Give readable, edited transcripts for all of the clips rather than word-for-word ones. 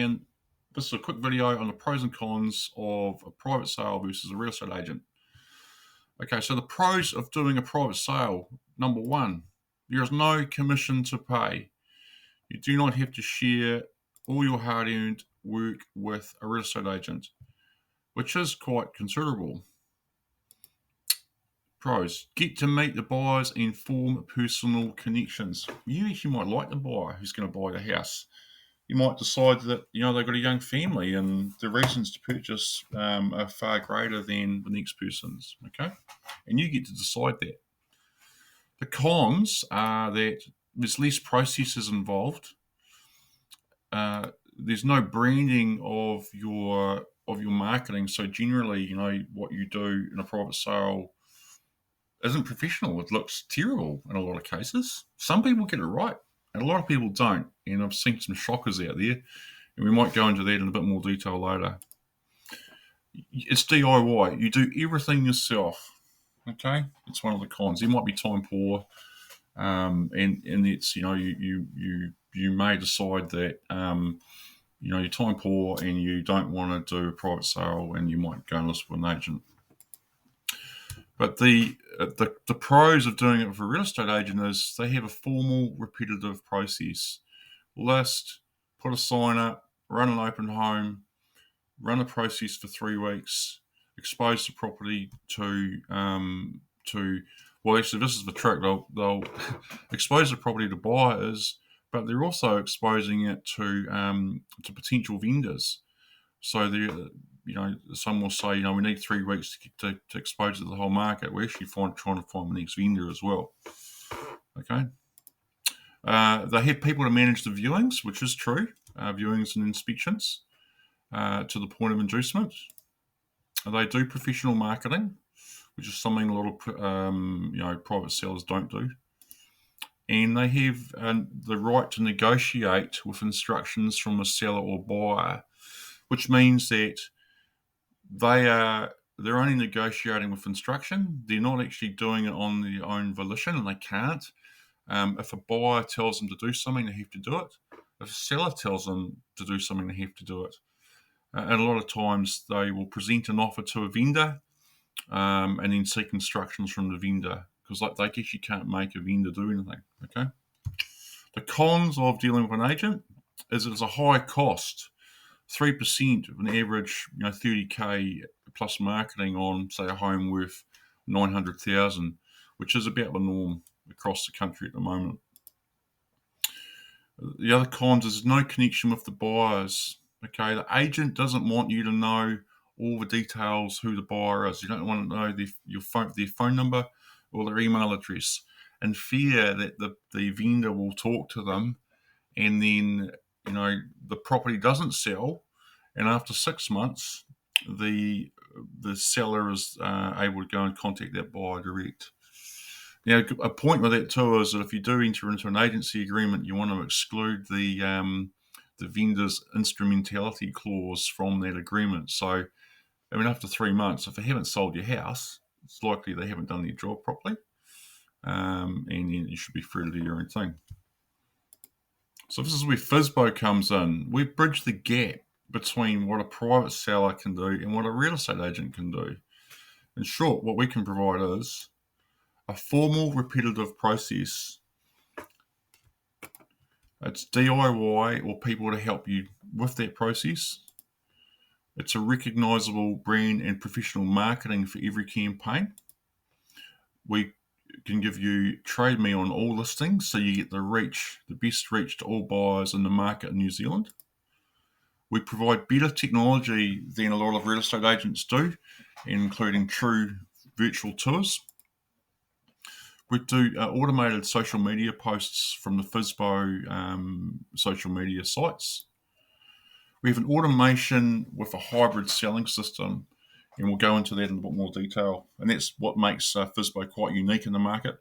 And this is a quick video on the pros and cons of a private sale versus a real estate agent. Okay, so the pros of doing a private sale. Number one, there is no commission to pay. You do not have to share all your hard-earned work with a real estate agent, which is quite considerable. Pros, get to meet the buyers and form personal connections. You actually might like the buyer who's going to buy the house. You might decide that they've got a young family and the reasons to purchase are far greater than the next person's. Okay, and you get to decide that. The cons are that there's less processes involved. There's no branding of your marketing. So generally, what you do in a private sale isn't professional. It looks terrible in a lot of cases. Some people get it right, and a lot of people don't. And I've seen some shockers out there, and we might go into that in a bit more detail later. It's DIY. You do everything yourself. Okay, it's one of the cons. You might be time poor, and it's you may decide that you're time poor and you don't want to do a private sale, and you might go and list with an agent. But the pros of doing it with a real estate agent is they have a formal, repetitive process. List, put a sign up, run an open home, run a process for 3 weeks, expose the property to well, actually, this is the trick. They'll expose the property to buyers, but they're also exposing it to potential vendors. So some will say, we need 3 weeks to expose it to the whole market. We're actually trying to find the next vendor as well. Okay. They have people to manage the viewings, which is true, viewings and inspections to the point of inducement. They do professional marketing, which is something a lot of private sellers don't do. And they have the right to negotiate with instructions from a seller or buyer, which means that they're only negotiating with instruction. They're not actually doing it on their own volition, and they can't. If a buyer tells them to do something, they have to do it. If a seller tells them to do something, they have to do it. And a lot of times they will present an offer to a vendor and then seek instructions from the vendor, because they actually can't make a vendor do anything. Okay. The cons of dealing with an agent is it's a high cost. 3% of an average, $30,000 plus marketing on, say, a home worth $900,000, which is about the norm across the country at the moment. The other cons is no connection with the buyers. Okay, the agent doesn't want you to know all the details, who the buyer is. You don't want to know their phone number or their email address, and fear that the vendor will talk to them, and then the property doesn't sell, and after 6 months, the seller is able to go and contact that buyer direct. Now, a point with that too is that if you do enter into an agency agreement, you want to exclude the vendor's instrumentality clause from that agreement. So, after 3 months, if they haven't sold your house, it's likely they haven't done their job properly, and you should be free to do your own thing. So this is where FiSBO comes in. We bridge the gap between what a private seller can do and what a real estate agent can do. In short, what we can provide is a formal, repetitive process. It's DIY or people to help you with that process. It's a recognisable brand and professional marketing for every campaign. We can give you Trade Me on all listings, so you get the best reach to all buyers in the market in New Zealand. We provide better technology than a lot of real estate agents do, including true virtual tours. We do automated social media posts from the FiSBO social media sites. We have an automation with a hybrid selling system, and we'll go into that in a bit more detail. And that's what makes FiSBO quite unique in the market.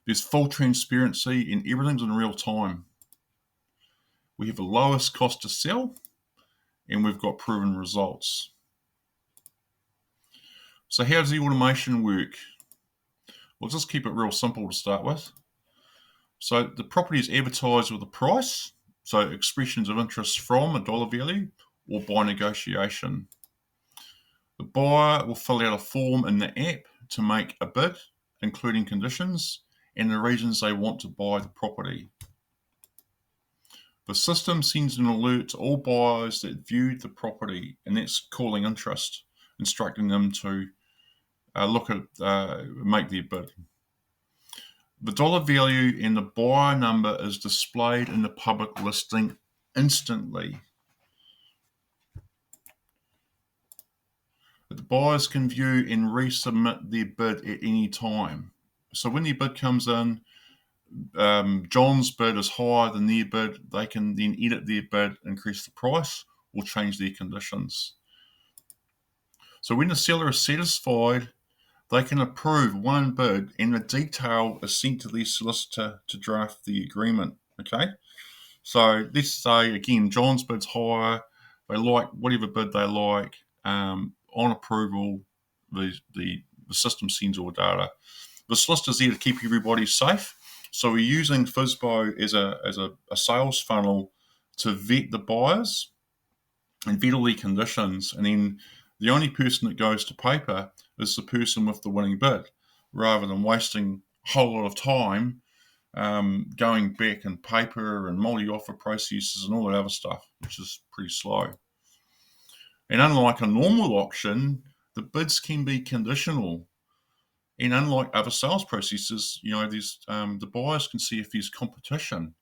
There's full transparency and everything's in real time. We have the lowest cost to sell, and we've got proven results. So how does the automation work? We'll just keep it real simple to start with. So the property is advertised with a price. So expressions of interest from a dollar value or by negotiation. The buyer will fill out a form in the app to make a bid, including conditions and the reasons they want to buy the property. The system sends an alert to all buyers that viewed the property, and that's calling interest, instructing them to make their bid. The dollar value and the buyer number is displayed in the public listing instantly. The buyers can view and resubmit their bid at any time. So when their bid comes in, John's bid is higher than their bid, they can then edit their bid, increase the price, or change their conditions. So when the seller is satisfied, they can approve one bid and the detail is sent to their solicitor to draft the agreement. Okay? So let's say, again, John's bid's higher, they like whatever bid they like. On approval, the system sends all data. The solicitor's there to keep everybody safe. So we're using FiSBO as a sales funnel to vet the buyers and vet all their conditions. And then the only person that goes to paper is the person with the winning bid, rather than wasting a whole lot of time going back in paper and multi-offer processes and all that other stuff, which is pretty slow. And unlike a normal auction, the bids can be conditional. And unlike other sales processes, there's the buyers can see if there's competition,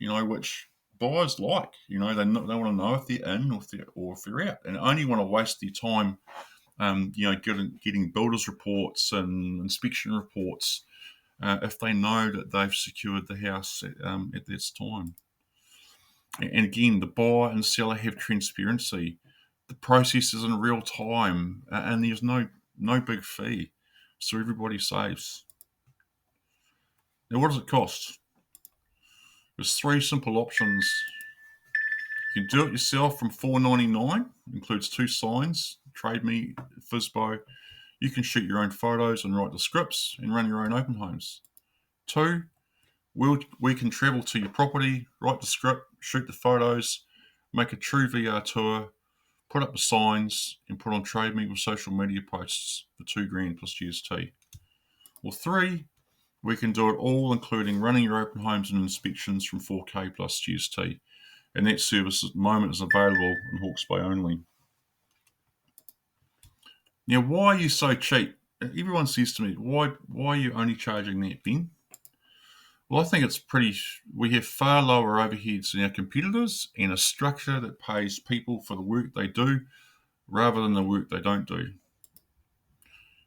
which buyers like. They want to know if they're in or if they're out, and only want to waste their time, getting builders reports and inspection reports if they know that they've secured the house at this time. And again, the buyer and seller have transparency. The process is in real time, and there's no big fee, so everybody saves. Now, what does it cost? There's 3 simple options. You can do it yourself from $4.99. Includes 2 signs, Trade Me, FiSBO. You can shoot your own photos and write the scripts and run your own open homes. 2, we can travel to your property, write the script, shoot the photos, make a true VR tour, put up the signs, and put on Trade Me with social media posts for $2,000 plus GST. Or 3, we can do it all, including running your open homes and inspections from $4,000 plus GST. And that service at the moment is available in Hawke's Bay only. Now, why are you so cheap? Everyone says to me, why are you only charging that, Ben? Well, I think we have far lower overheads than our competitors and a structure that pays people for the work they do rather than the work they don't do.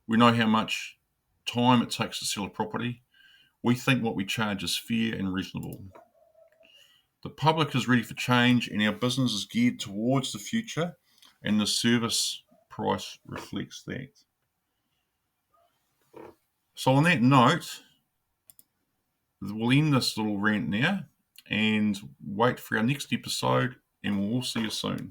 We know how much time it takes to sell a property. We think what we charge is fair and reasonable. The public is ready for change and our business is geared towards the future, and the service price reflects that. So on that note, we'll end this little rant now and wait for our next episode, and we'll all see you soon.